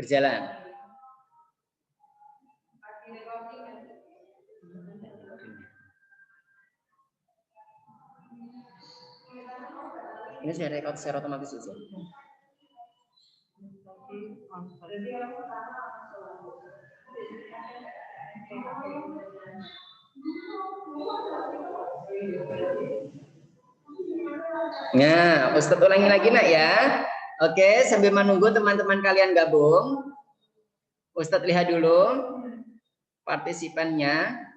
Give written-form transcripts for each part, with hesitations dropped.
berjalan. Ini sudah record secara otomatis saja. Nah, Ustadz ulangi lagi nak ya. Oke, sambil menunggu teman-teman kalian gabung, Ustadz lihat dulu partisipannya.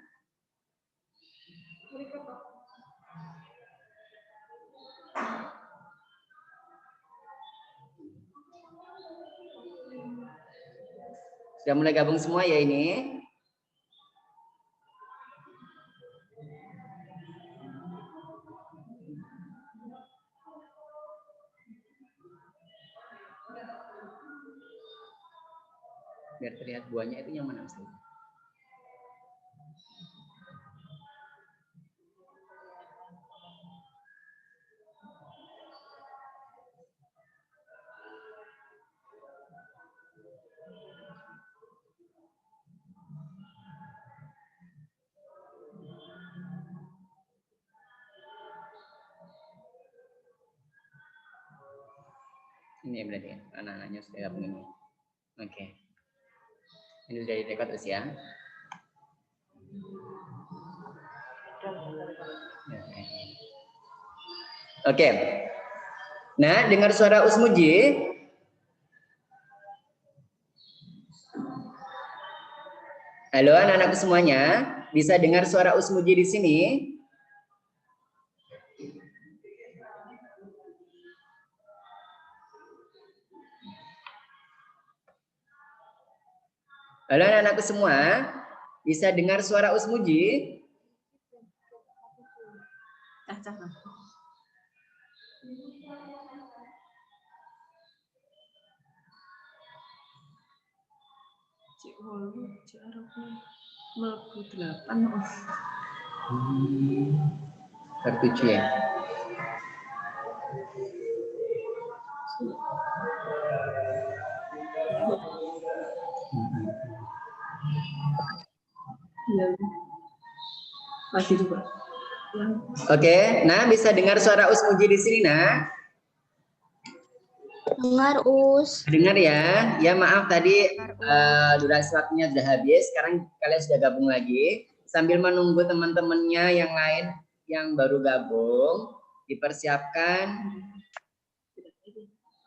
Sudah mulai gabung semua ya ini? Biar terlihat buahnya itu yang mana? Ini berarti anak-anaknya sudah gabung ini. Oke. Ini sudah direkod terus ya. Oke. Nah, dengar suara Usmuji. Halo anak-anakku semuanya, bisa dengar suara Usmuji di sini? Halo anak-anakku semua, bisa dengar suara Usmuji? Tertuju ya. Oke, nah bisa dengar suara Usmuji di sini, nah? Dengar, Us. Dengar ya. Ya maaf tadi durasi waktunya sudah habis. Sekarang kalian sudah gabung lagi. Sambil menunggu teman-temannya yang lain yang baru gabung, dipersiapkan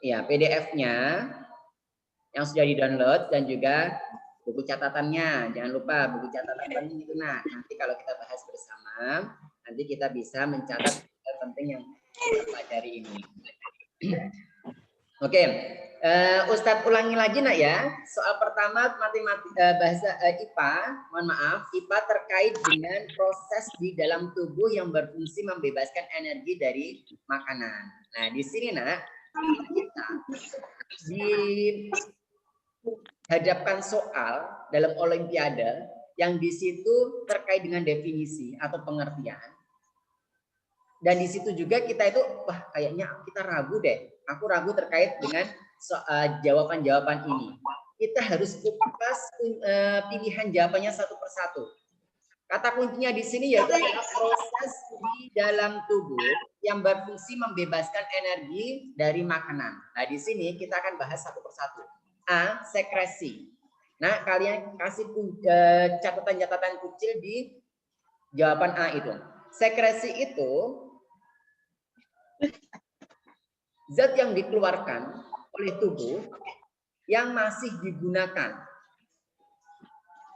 ya PDF-nya yang sudah di-download dan juga buku catatannya. Jangan lupa buku catatannya itu. Nah, nanti kalau kita bahas bersama, nanti kita bisa mencatat hal penting yang kita pelajari ini. Oke, Ustadz ulangi lagi nak ya. Soal pertama matematika bahasa IPA, mohon maaf, IPA terkait dengan proses di dalam tubuh yang berfungsi membebaskan energi dari makanan. Nah, di sini nak kita dihadapkan soal dalam olimpiade yang di situ terkait dengan definisi atau pengertian. Dan di situ juga kita itu, wah kayaknya kita ragu deh. Aku ragu terkait dengan jawaban-jawaban ini. Kita harus kupas pilihan jawabannya satu persatu. Kata kuncinya di sini yaitu adalah proses di dalam tubuh yang berfungsi membebaskan energi dari makanan. Nah di sini kita akan bahas satu persatu. A, sekresi. Nah kalian kasih catatan-catatan kecil di jawaban A itu. Sekresi itu zat yang dikeluarkan oleh tubuh yang masih digunakan.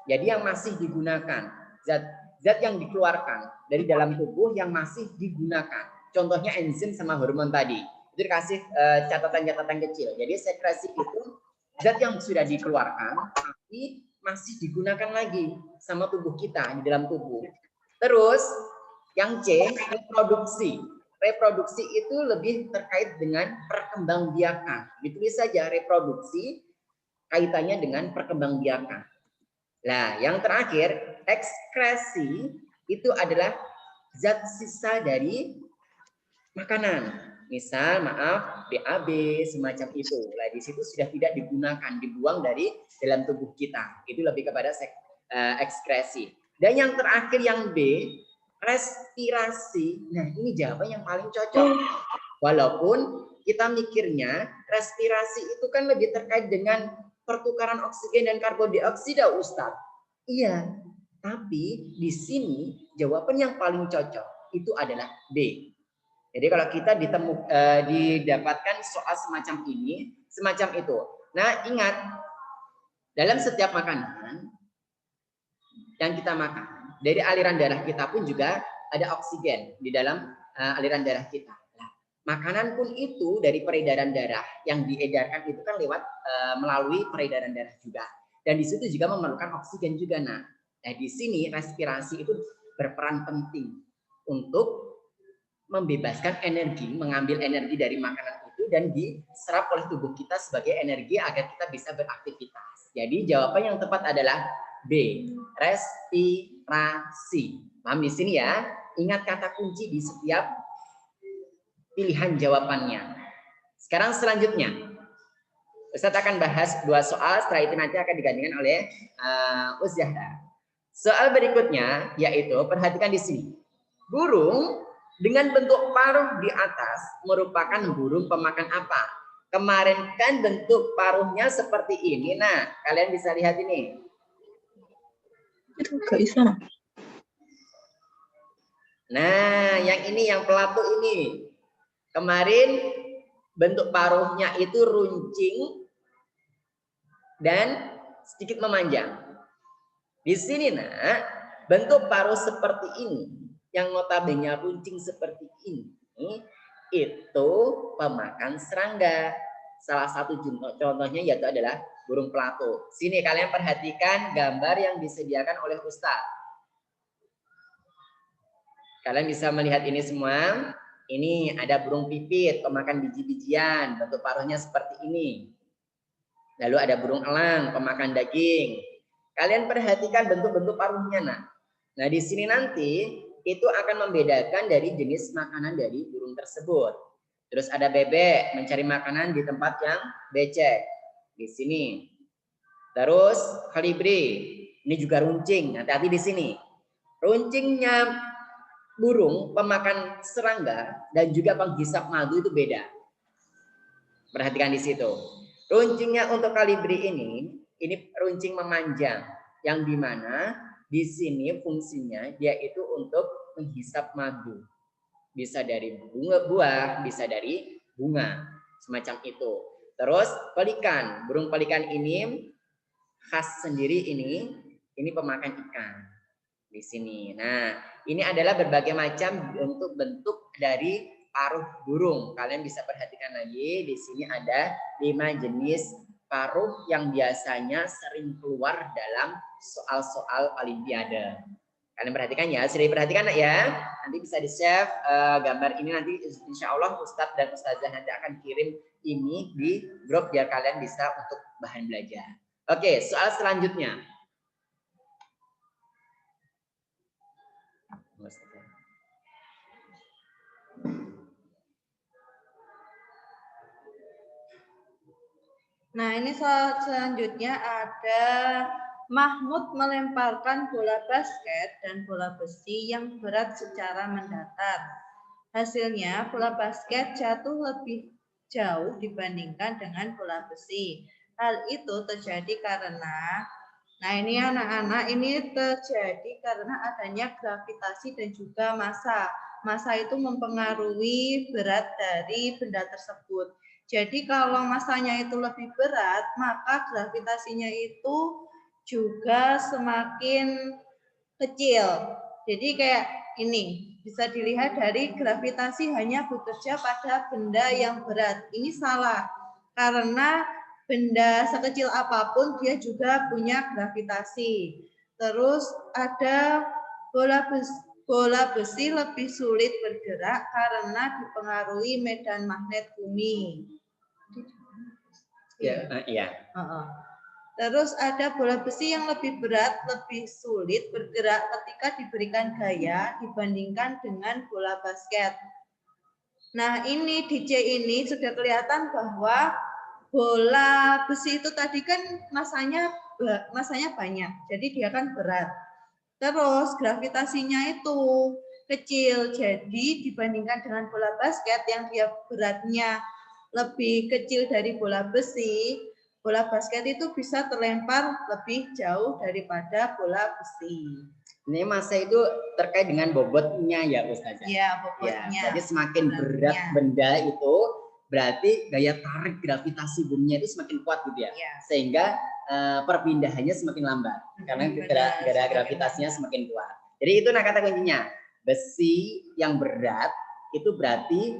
Jadi yang masih digunakan, zat yang dikeluarkan dari dalam tubuh yang masih digunakan. Contohnya enzim sama hormon tadi. Itu dikasih catatan-catatan kecil. Jadi sekresi itu zat yang sudah dikeluarkan tapi masih digunakan lagi sama tubuh kita di dalam tubuh. Terus yang C, reproduksi. Reproduksi itu lebih terkait dengan perkembangbiakan. Ditulis saja reproduksi kaitannya dengan perkembangbiakan. Nah, yang terakhir ekskresi itu adalah zat sisa dari makanan. Misal, maaf, BAB, semacam itu. Nah, di situ sudah tidak digunakan, dibuang dari dalam tubuh kita. Itu lebih kepada ekskresi. Dan yang terakhir, yang B, respirasi. Nah, ini jawaban yang paling cocok. Walaupun kita mikirnya respirasi itu kan lebih terkait dengan pertukaran oksigen dan karbon dioksida, Ustadz. Iya, tapi di sini jawaban yang paling cocok itu adalah B. Jadi kalau kita didapatkan soal semacam ini, semacam itu. Nah, ingat, dalam setiap makanan yang kita makan, dari aliran darah kita pun juga ada oksigen di dalam aliran darah kita. Nah, makanan pun itu dari peredaran darah yang diedarkan itu kan lewat melalui peredaran darah juga. Dan di situ juga memerlukan oksigen juga. Nah, di sini respirasi itu berperan penting untuk membebaskan energi, mengambil energi dari makanan itu dan diserap oleh tubuh kita sebagai energi agar kita bisa beraktivitas. Jadi jawaban yang tepat adalah B, respirasi. Paham di sini ya? Ingat kata kunci di setiap pilihan jawabannya. Sekarang selanjutnya, Ustadz akan bahas 2 soal, setelah itu nanti akan digantikan oleh Uzzahra. Soal berikutnya yaitu, perhatikan di sini. Burung dengan bentuk paruh di atas merupakan burung pemakan apa? Kemarin kan bentuk paruhnya seperti ini. Nah, kalian bisa lihat ini. Itu gak bisa. Nah, yang ini, yang pelatu ini. Kemarin bentuk paruhnya itu runcing dan sedikit memanjang. Di sini, nah, bentuk paruh seperti ini, yang notabene runcing seperti ini, itu pemakan serangga. Salah satu contohnya yaitu adalah burung pelatu. Sini kalian perhatikan gambar yang disediakan oleh Ustadz. Kalian bisa melihat ini semua. Ini ada burung pipit, pemakan biji-bijian, bentuk paruhnya seperti ini. Lalu ada burung elang, pemakan daging. Kalian perhatikan bentuk-bentuk paruhnya, nah di sini nanti itu akan membedakan dari jenis makanan dari burung tersebut. Terus ada bebek mencari makanan di tempat yang becek di sini. Terus kolibri, ini juga runcing. Hati-hati di sini. Runcingnya burung pemakan serangga dan juga penghisap madu itu beda. Perhatikan di situ. Runcingnya untuk kolibri ini runcing memanjang, yang dimana di sini fungsinya dia itu untuk menghisap madu. Bisa dari buah, bisa dari bunga, semacam itu. Terus pelikan, burung pelikan ini khas sendiri ini pemakan ikan di sini. Nah, ini adalah berbagai macam bentuk-bentuk dari paruh burung. Kalian bisa perhatikan lagi, di sini ada 5 jenis paruh yang biasanya sering keluar dalam soal-soal olimpiade. Kalian perhatikan ya, sering perhatikan ya. Nanti bisa di-save gambar ini, nanti insya Allah Ustadz dan Ustazah nanti akan kirim ini di grup biar kalian bisa untuk bahan belajar. Oke, soal selanjutnya. Nah, ini soal selanjutnya ada Mahmud melemparkan bola basket dan bola besi yang berat secara mendatar. Hasilnya, bola basket jatuh lebih jauh dibandingkan dengan bola besi. Hal itu terjadi karena, nah ini anak-anak, ini terjadi karena adanya gravitasi dan juga massa. Massa itu mempengaruhi berat dari benda tersebut. Jadi kalau massanya itu lebih berat, maka gravitasinya itu juga semakin kecil. Jadi kayak ini, bisa dilihat dari gravitasi hanya bekerja pada benda yang berat. Ini salah, karena benda sekecil apapun dia juga punya gravitasi. Terus ada bola besi lebih sulit bergerak karena dipengaruhi medan magnet bumi. Iya. Terus ada bola besi yang lebih berat, lebih sulit bergerak ketika diberikan gaya dibandingkan dengan bola basket. Nah, ini di C ini sudah kelihatan bahwa bola besi itu tadi kan masanya banyak, jadi dia kan berat. Terus gravitasinya itu kecil, jadi dibandingkan dengan bola basket yang dia beratnya lebih kecil dari bola besi, bola basket itu bisa terlempar lebih jauh daripada bola besi. Ini massa itu terkait dengan bobotnya ya Ustazah. Ya, bobotnya. Ya, jadi semakin berat benda itu berarti daya tarik gravitasi buminya itu semakin kuat gitu ya. Ya. Sehingga perpindahannya semakin lambat karena gravitasinya semakin kuat. Jadi itu kata kuncinya. Besi yang berat itu berarti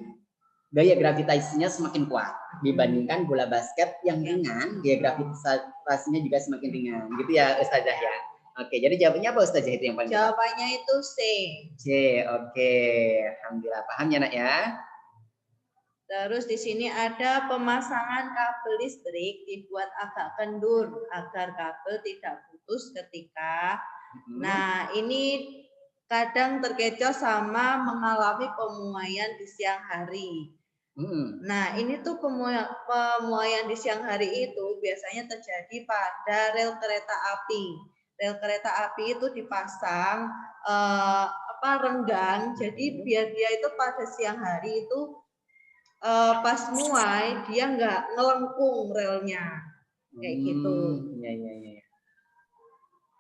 gaya gravitasinya semakin kuat dibandingkan bola basket yang ringan, gaya gravitasinya juga semakin ringan. Gitu ya Ustazah ya. Oke, jadi jawabannya apa Ustazah itu yang paling tepat? Jawabannya itu C. C, oke. Alhamdulillah paham ya nak ya. Terus di sini ada pemasangan kabel listrik dibuat agak kendur agar kabel tidak putus ketika. Nah, ini kadang terkecoh sama mengalami pemuaian di siang hari. Nah, ini tuh pemuaian di siang hari itu biasanya terjadi pada rel kereta api. Rel kereta api itu dipasang renggang, jadi biar dia itu pada siang hari itu pas muai dia nggak ngelengkung relnya, kayak gitu. Ya.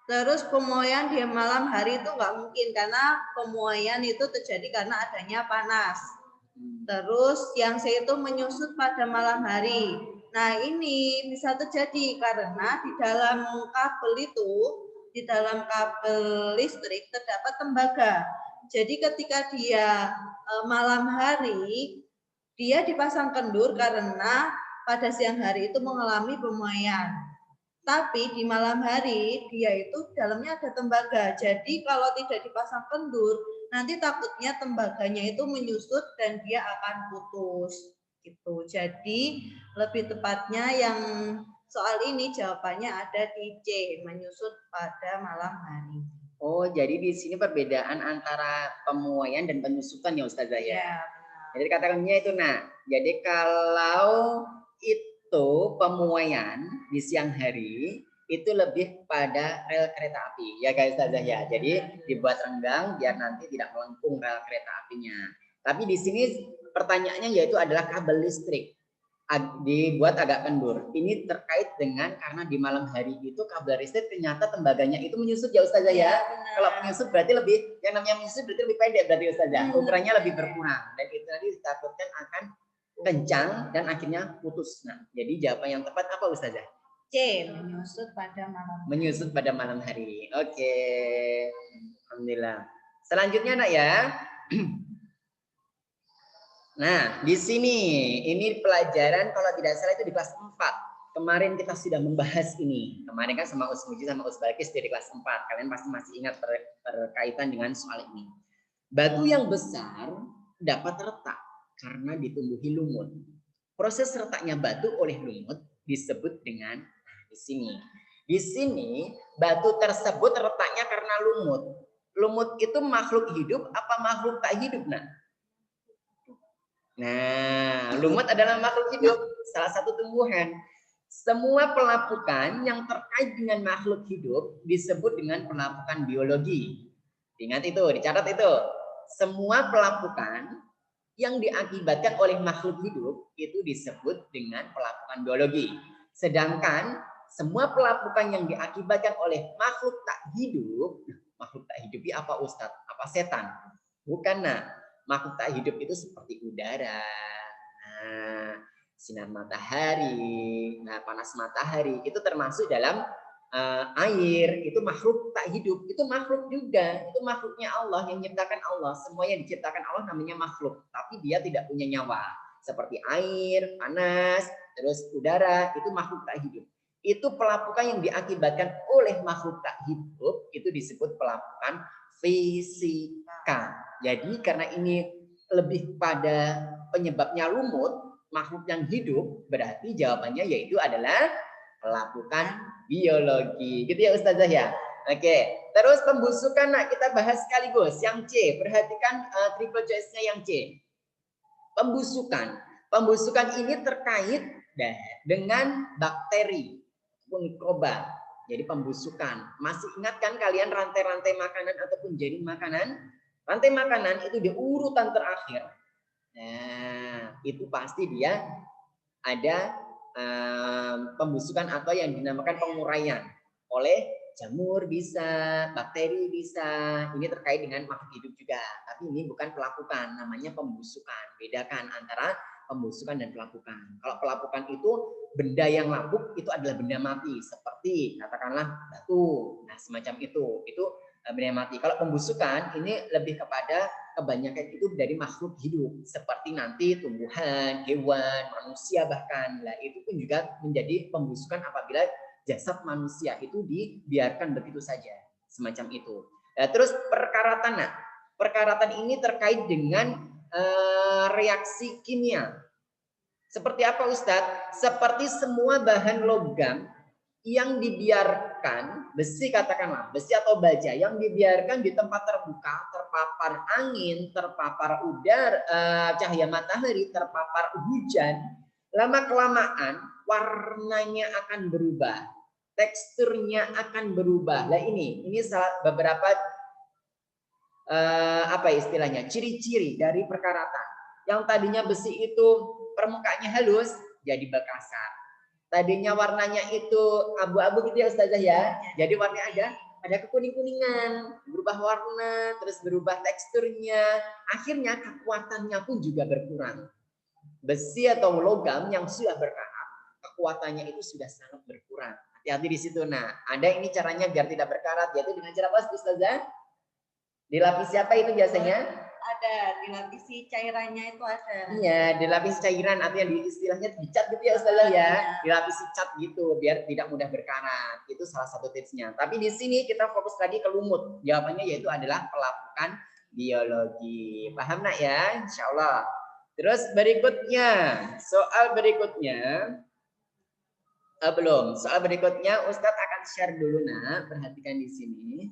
Terus pemuaian di malam hari itu nggak mungkin karena pemuaian itu terjadi karena adanya panas. Terus yang C itu menyusut pada malam hari. Nah, ini bisa terjadi karena di dalam kabel itu, di dalam kabel listrik terdapat tembaga. Jadi ketika dia malam hari, dia dipasang kendur karena pada siang hari itu mengalami pemuaian. Tapi di malam hari dia itu dalamnya ada tembaga. Jadi kalau tidak dipasang kendur, nanti takutnya tembaganya itu menyusut dan dia akan putus. Gitu. Jadi lebih tepatnya yang soal ini jawabannya ada di C, menyusut pada malam hari. Oh, jadi di sini perbedaan antara pemuaian dan penyusutan ya Ustazah ya? Ya. Jadi katakannya itu nah. Jadi kalau itu pemuaian di siang hari itu lebih pada rel kereta api ya guys Ustazah ya. Jadi dibuat renggang biar nanti tidak melengkung rel kereta apinya. Tapi di sini pertanyaannya yaitu adalah kabel listrik dibuat agak kendur. Ini terkait dengan karena di malam hari itu kabel listrik ternyata tembaganya itu menyusut ya Ustazah ya. Kalau menyusut berarti lebih, yang namanya menyusut berarti lebih pendek berarti Ustazah. Ukurannya lebih berkurang dan itu nanti ditakutkan akan kencang dan akhirnya putus. Nah, jadi jawaban yang tepat apa Ustazah? C, menyusut pada malam hari. Menyusut pada malam hari. Oke. Alhamdulillah. Selanjutnya nak ya. Nah, di sini ini pelajaran kalau tidak salah itu di kelas 4. Kemarin kita sudah membahas ini. Kemarin kan sama Us Muji sama Us Balkis dari kelas 4. Kalian pasti masih ingat berkaitan dengan soal ini. Batu yang besar dapat retak karena ditumbuhi lumut. Proses retaknya batu oleh lumut disebut dengan di sini. Di sini batu tersebut retaknya karena lumut. Lumut itu makhluk hidup apa makhluk tak hidup, nah? Nah, lumut adalah makhluk hidup, salah satu tumbuhan. Semua pelapukan yang terkait dengan makhluk hidup disebut dengan pelapukan biologi. Ingat itu, dicatat itu. Semua pelapukan yang diakibatkan oleh makhluk hidup itu disebut dengan pelapukan biologi. Sedangkan semua pelapukan yang diakibatkan oleh makhluk tak hidup apa Ustadz? Apa setan? Bukan, nah. Makhluk tak hidup itu seperti udara, sinar matahari, panas matahari itu termasuk dalam air. Itu makhluk tak hidup, itu makhluk juga, itu makhluknya Allah yang menciptakan Allah. Semua yang diciptakan Allah namanya makhluk, tapi dia tidak punya nyawa. Seperti air, panas, terus udara itu makhluk tak hidup. Itu pelapukan yang diakibatkan oleh makhluk tak hidup itu disebut pelapukan fisika. Jadi karena ini lebih pada penyebabnya lumut, makhluk yang hidup, berarti jawabannya yaitu adalah pelapukan biologi. Gitu ya Ustazah ya? Oke. Terus pembusukan nak kita bahas sekaligus. Yang C, perhatikan triple choice-nya yang C. Pembusukan. Pembusukan ini terkait dengan bakteri, mikroba. Jadi pembusukan. Masih ingat kan kalian rantai-rantai makanan ataupun jaring makanan? Rantai makanan itu di urutan terakhir. Nah, itu pasti dia ada pembusukan atau yang dinamakan penguraian oleh jamur bisa, bakteri bisa. Ini terkait dengan makhluk hidup juga. Tapi ini bukan pelapukan, namanya pembusukan. Bedakan antara pembusukan dan pelapukan. Kalau pelapukan itu benda yang lapuk itu adalah benda mati, seperti katakanlah batu. Nah, semacam itu. Itu benda mati. Kalau pembusukan ini lebih kepada kebanyakan itu dari makhluk hidup, seperti nanti tumbuhan, hewan, manusia bahkan. Nah, itu pun juga menjadi pembusukan apabila jasad manusia itu dibiarkan begitu saja, semacam itu. Nah, terus perkaratan. Nah, perkaratan ini terkait dengan reaksi kimia. Seperti apa Ustadz? Seperti semua bahan logam yang dibiarkan, besi katakanlah, besi atau baja yang dibiarkan di tempat terbuka, terpapar angin, terpapar udara, cahaya matahari, terpapar hujan, lama-kelamaan warnanya akan berubah, teksturnya akan berubah. Nah ini beberapa apa istilahnya, ciri-ciri dari perkaratan. Yang tadinya besi itu permukaannya halus jadi berkasar. Tadinya warnanya itu abu-abu gitu ya Ustazah ya. Jadi warnanya ada kekuning-kuningan, berubah warna, terus berubah teksturnya. Akhirnya kekuatannya pun juga berkurang. Besi atau logam yang sudah berkarat, kekuatannya itu sudah sangat berkurang. Hati-hati di situ. Nah, ada ini caranya biar tidak berkarat, yaitu dengan cara apa Ustazah? Dilapisi apa itu biasanya? Ada, dilapisi cairannya itu ada. Iya, dilapisi cairan atau yang istilahnya dicat gitu ya Ustazah ya. Dilapisi cat gitu biar tidak mudah berkarat. Itu salah satu tipsnya. Tapi di sini kita fokus tadi ke lumut. Jawabannya yaitu adalah pelapukan biologi. Paham nak ya? Insya Allah. Terus berikutnya, soal berikutnya. Belum. Soal berikutnya Ustadz akan share dulu nak. Perhatikan di sini.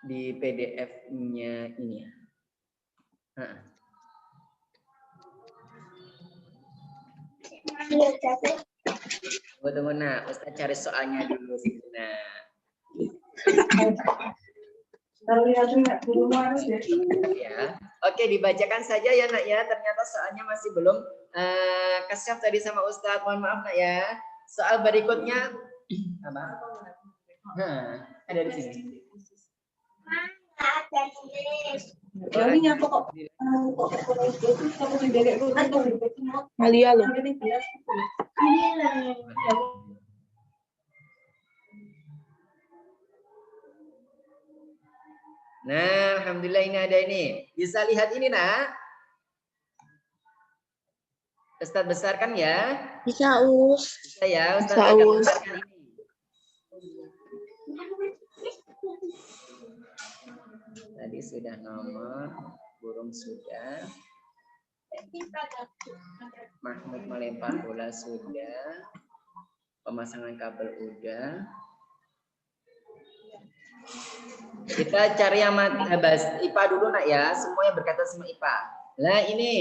Di PDF-nya ini ya. Tunggu, nah, Ustaz cari soalnya dulu. Nah. Ya. Oke, dibacakan saja ya nak ya. Ternyata soalnya masih belum kesyaf tadi sama Ustaz. Mohon maaf nak ya. Soal berikutnya apa? Ada di sini. Malia loh. Nah, alhamdulillah ini ada ini. Bisa lihat ini nak? Ustaz besarkan ya? Bisa Us. Bisa ya, Ustaz Bisa, akan Us. besarkan ini. Tadi sudah nomor, burung sudah. Mahmud melempar bola sudah. Pemasangan kabel udah. Kita cari yang IPA dulu nak ya. Semuanya berkaitan sama IPA. Nah ini.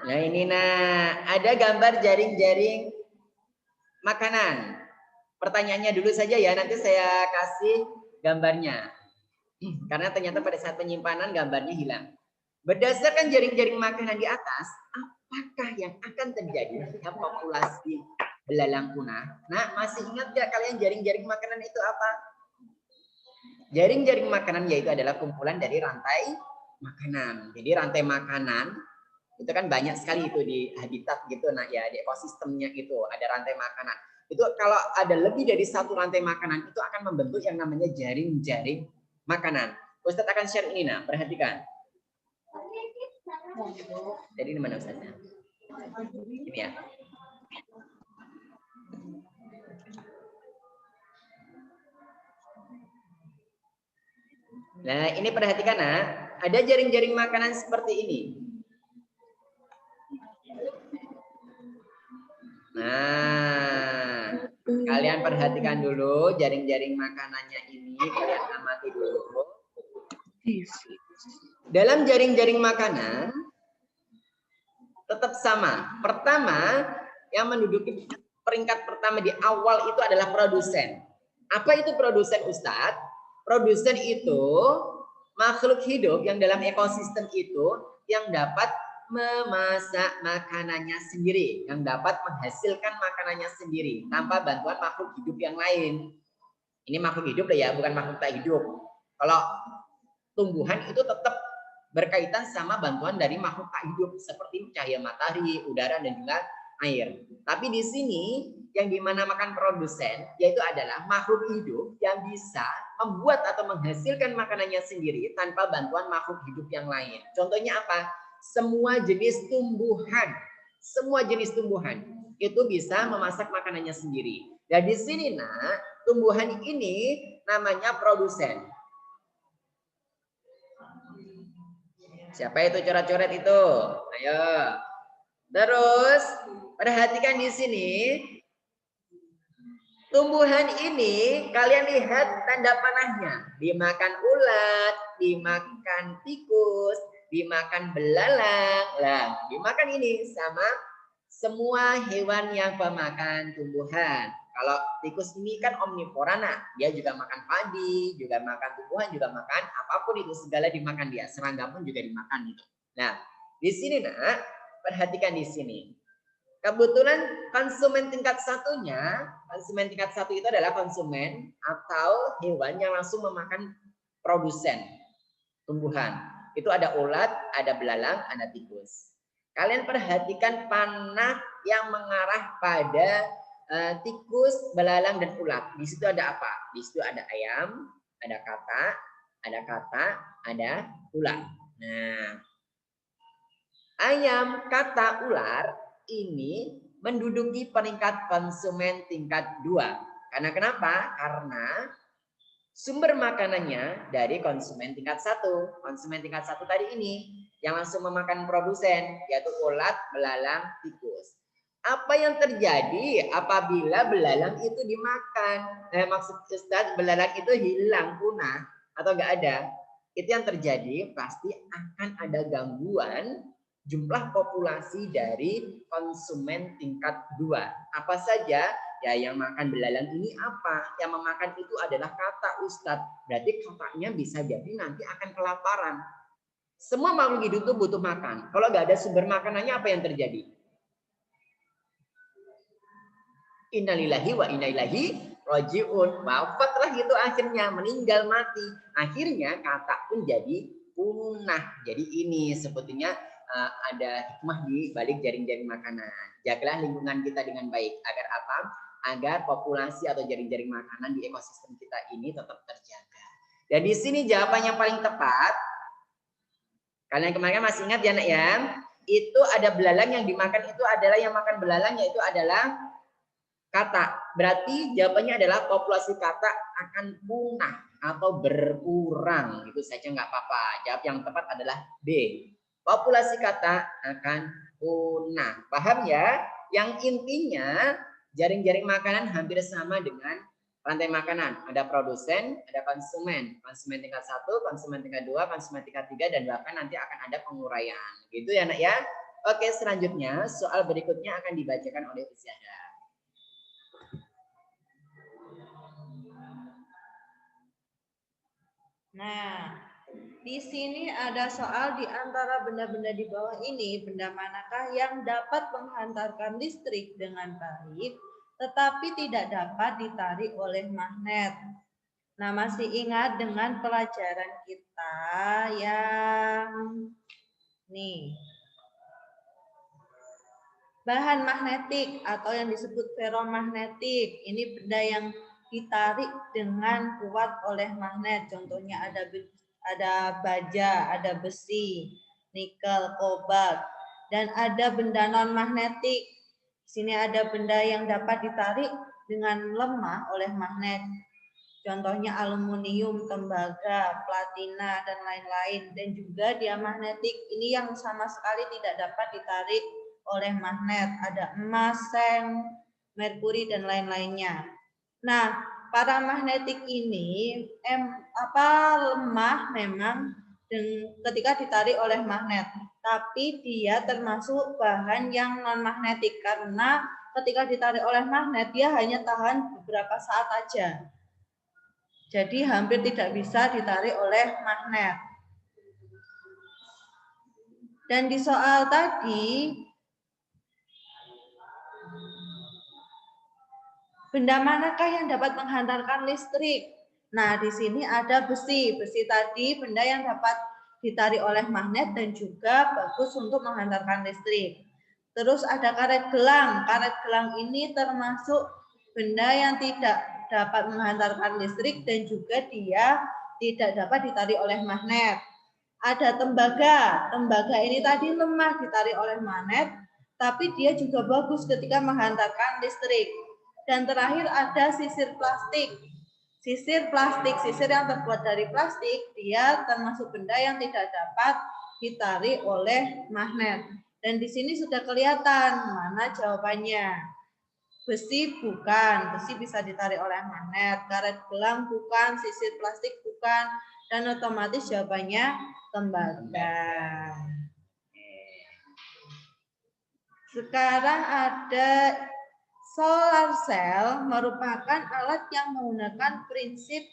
Nah ini nah. Ada gambar jaring-jaring makanan. Pertanyaannya dulu saja ya. Nanti saya kasih gambarnya. Karena ternyata pada saat penyimpanan gambarnya hilang. Berdasarkan jaring-jaring makanan di atas, apakah yang akan terjadi jika populasi belalang punah? Nah, masih ingat gak kalian jaring-jaring makanan itu apa? Jaring-jaring makanan yaitu adalah kumpulan dari rantai makanan. Jadi rantai makanan itu kan banyak sekali itu di habitat gitu, nah ya di ekosistemnya itu ada rantai makanan. Itu kalau ada lebih dari satu rantai makanan itu akan membentuk yang namanya jaring-jaring makanan. Ustadz akan share ini nah, perhatikan. Jadi di mana Ustadznya? Ini ya. Nah, ini perhatikan, nah, ada jaring-jaring makanan seperti ini. Nah, kalian perhatikan dulu jaring-jaring makanannya ini, kalian amati dulu. Dalam jaring-jaring makanan tetap sama. Pertama, yang menduduki peringkat pertama di awal itu adalah produsen. Apa itu produsen, Ustadz? Produsen itu makhluk hidup yang dalam ekosistem itu yang dapat memasak makanannya sendiri, yang dapat menghasilkan makanannya sendiri tanpa bantuan makhluk hidup yang lain. Ini makhluk hidup ya, bukan makhluk tak hidup. Kalau tumbuhan itu tetap berkaitan sama bantuan dari makhluk tak hidup seperti cahaya matahari, udara, dan juga air. Tapi di sini yang dinamakan produsen yaitu adalah makhluk hidup yang bisa membuat atau menghasilkan makanannya sendiri tanpa bantuan makhluk hidup yang lain. Contohnya apa? Semua jenis tumbuhan itu bisa memasak makanannya sendiri. Dan di sini, nah, tumbuhan ini namanya produsen. Siapa itu coret-coret itu? Ayo. Terus perhatikan di sini. Tumbuhan ini kalian lihat tanda panahnya. Dimakan ulat, dimakan tikus, dimakan belalang. Lah, dimakan ini sama semua hewan yang pemakan tumbuhan. Kalau tikus ini kan omnivora, dia juga makan padi, juga makan tumbuhan, juga makan apapun itu, segala dimakan dia. Serangga pun juga dimakan gitu. Nah, di sini, nak, perhatikan di sini. Kebetulan konsumen tingkat satu itu adalah konsumen atau hewan yang langsung memakan produsen tumbuhan. Itu ada ulat, ada belalang, ada tikus. Kalian perhatikan panah yang mengarah pada tikus, belalang, dan ulat. Di situ ada apa? Di situ ada ayam, ada kata, ada ulat. Nah, ayam, kata, ular ini menduduki peringkat konsumen tingkat 2. Karena kenapa? Karena sumber makanannya dari konsumen tingkat 1. Konsumen tingkat 1 tadi ini yang langsung memakan produsen, yaitu ulat, belalang, tikus. Apa yang terjadi apabila belalang itu dimakan? Maksud Ustaz, belalang itu hilang, punah, atau enggak ada? Itu yang terjadi pasti akan ada gangguan jumlah populasi dari konsumen tingkat 2. Apa saja? Ya, yang makan belalang ini apa? Yang memakan itu adalah kata, Ustadz. Berarti katanya bisa jadi nanti akan kelaparan. Semua makhluk hidup itu butuh makan. Kalau nggak ada sumber makanannya, apa yang terjadi? Innalillahi wa inna ilaihi rajiun. Wafatlah itu akhirnya, meninggal mati. Akhirnya kata pun jadi punah. Jadi ini sebetulnya ada hikmah di balik jaring-jaring makanan. Jagalah lingkungan kita dengan baik. Agar apa? Agar populasi atau jaring-jaring makanan di ekosistem kita ini tetap terjaga. Dan di sini jawaban yang paling tepat. Kalian kemarin masih ingat ya, nak ya? Itu ada belalang yang dimakan, itu adalah yang makan belalang, yaitu adalah kata. Berarti jawabannya adalah populasi kata akan punah atau berkurang. Itu saja nggak apa-apa. Jawab yang tepat adalah B. Populasi kata akan punah. Paham ya? Yang intinya jaring-jaring makanan hampir sama dengan rantai makanan. Ada produsen, ada konsumen. Konsumen tingkat 1, konsumen tingkat 2, konsumen tingkat 3, dan bahkan nanti akan ada penguraian. Gitu ya, nak ya? Oke, selanjutnya soal berikutnya akan dibacakan oleh Isyada. Nah, di sini ada soal di antara benda-benda di bawah ini, benda manakah yang dapat menghantarkan listrik dengan baik, tetapi tidak dapat ditarik oleh magnet. Nah, masih ingat dengan pelajaran kita yang nih, bahan magnetik atau yang disebut ferromagnetik. Ini benda yang ditarik dengan kuat oleh magnet. Contohnya ada baja, ada besi, nikel, kobalt, dan ada benda non magnetik. Di sini ada benda yang dapat ditarik dengan lemah oleh magnet. Contohnya aluminium, tembaga, platina, dan lain-lain. Dan juga diamagnetik, ini yang sama sekali tidak dapat ditarik oleh magnet. Ada emas, seng, merkuri, dan lain-lainnya. Nah, paramagnetik ini lemah memang ketika ditarik oleh magnet. Tapi dia termasuk bahan yang non-magnetik karena ketika ditarik oleh magnet dia hanya tahan beberapa saat aja. Jadi hampir tidak bisa ditarik oleh magnet. Dan di soal tadi, benda manakah yang dapat menghantarkan listrik? Nah, di sini ada besi. Besi tadi benda yang dapat ditarik oleh magnet dan juga bagus untuk menghantarkan listrik. Terus ada karet gelang. Karet gelang ini termasuk benda yang tidak dapat menghantarkan listrik dan juga dia tidak dapat ditarik oleh magnet. Ada tembaga. Tembaga ini tadi lemah ditarik oleh magnet, tapi dia juga bagus ketika menghantarkan listrik. Dan terakhir ada sisir plastik. Sisir plastik, sisir yang terbuat dari plastik, dia termasuk benda yang tidak dapat ditarik oleh magnet. Dan di sini sudah kelihatan mana jawabannya. Besi bukan, besi bisa ditarik oleh magnet. Karet gelang bukan, sisir plastik bukan, dan otomatis jawabannya tembaga. Sekarang ada solar cell merupakan alat yang menggunakan prinsip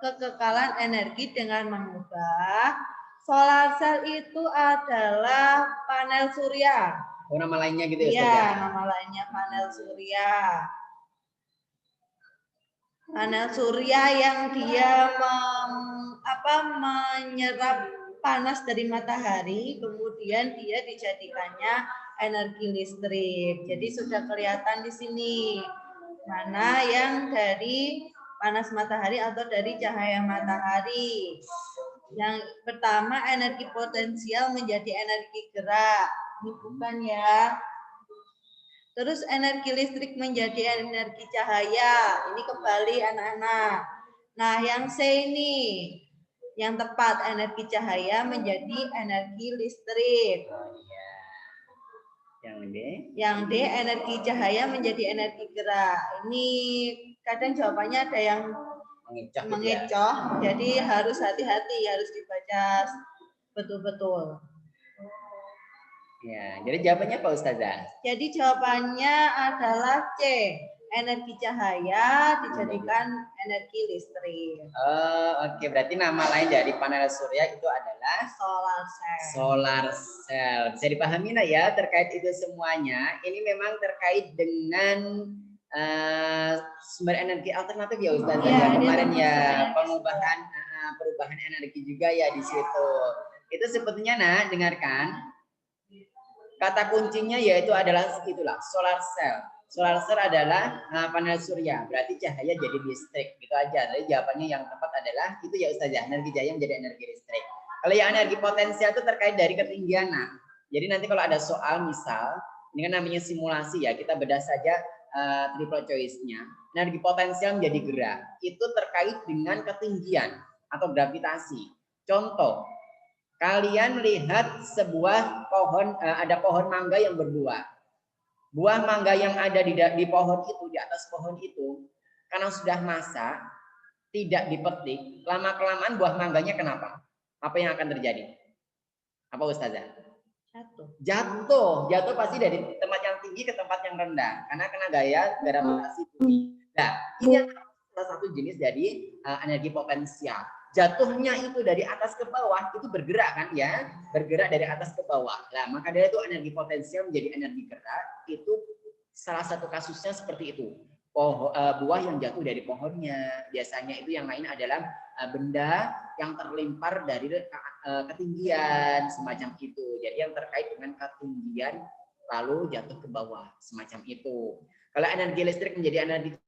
kekekalan energi dengan mengubah. Solar cell itu adalah panel surya. Oh, nama lainnya gitu ya, Ustaz? Iya, nama lainnya panel surya. Panel surya yang dia menyerap panas dari matahari, kemudian dia dijadikannya energi listrik. Jadi sudah kelihatan di sini mana yang dari panas matahari atau dari cahaya matahari. Yang pertama energi potensial menjadi energi gerak. Ini bukan ya. Terus energi listrik menjadi energi cahaya. Ini kembali anak-anak. Nah, yang C ini yang tepat energi cahaya menjadi energi listrik. Yang D? Yang D energi cahaya menjadi energi gerak. Ini kadang jawabannya ada yang mengecoh. Jadi harus hati-hati, harus dibaca betul-betul. Ya, jadi jawabannya apa Ustazah? Jadi jawabannya adalah C. Energi cahaya dijadikan energi listrik. Oke, berarti nama lain dari panel surya itu adalah Solar cell. Solar cell. Bisa dipahami lah ya terkait itu semuanya. Ini memang terkait dengan sumber energi alternatif ya Ustazah. Ya, kemarin ya perubahan energi juga ya di situ. Itu sebetulnya dengarkan. Kata kuncinya yaitu adalah itulah solar cell. Solar cell adalah panel surya, berarti cahaya jadi listrik, gitu aja. Jadi jawabannya yang tepat adalah itu ya Ustazah, energi cahaya menjadi energi listrik. Kalau yang energi potensial itu terkait dari ketinggian. Jadi nanti kalau ada soal misal, ini kan namanya simulasi ya, kita bedah saja triple choice-nya. Energi potensial menjadi gerak, itu terkait dengan ketinggian atau gravitasi. Contoh, kalian lihat sebuah pohon, ada pohon mangga yang berbuah. Buah mangga yang ada di pohon itu, di atas pohon itu, karena sudah masak, tidak dipetik, lama-kelamaan buah mangganya kenapa? Apa yang akan terjadi? Apa Ustazah? Jatuh pasti dari tempat yang tinggi ke tempat yang rendah, karena kena gaya gravitasi bumi. Nah, ini salah satu jenis dari energi potensial. Jatuhnya itu dari atas ke bawah itu bergerak kan ya, bergerak dari atas ke bawah. Nah, maka dari itu energi potensial menjadi energi gerak itu salah satu kasusnya seperti itu. Buah yang jatuh dari pohonnya, biasanya itu yang lain adalah benda yang terlempar dari ketinggian semacam itu. Jadi yang terkait dengan ketinggian lalu jatuh ke bawah semacam itu. Kalau energi listrik menjadi energi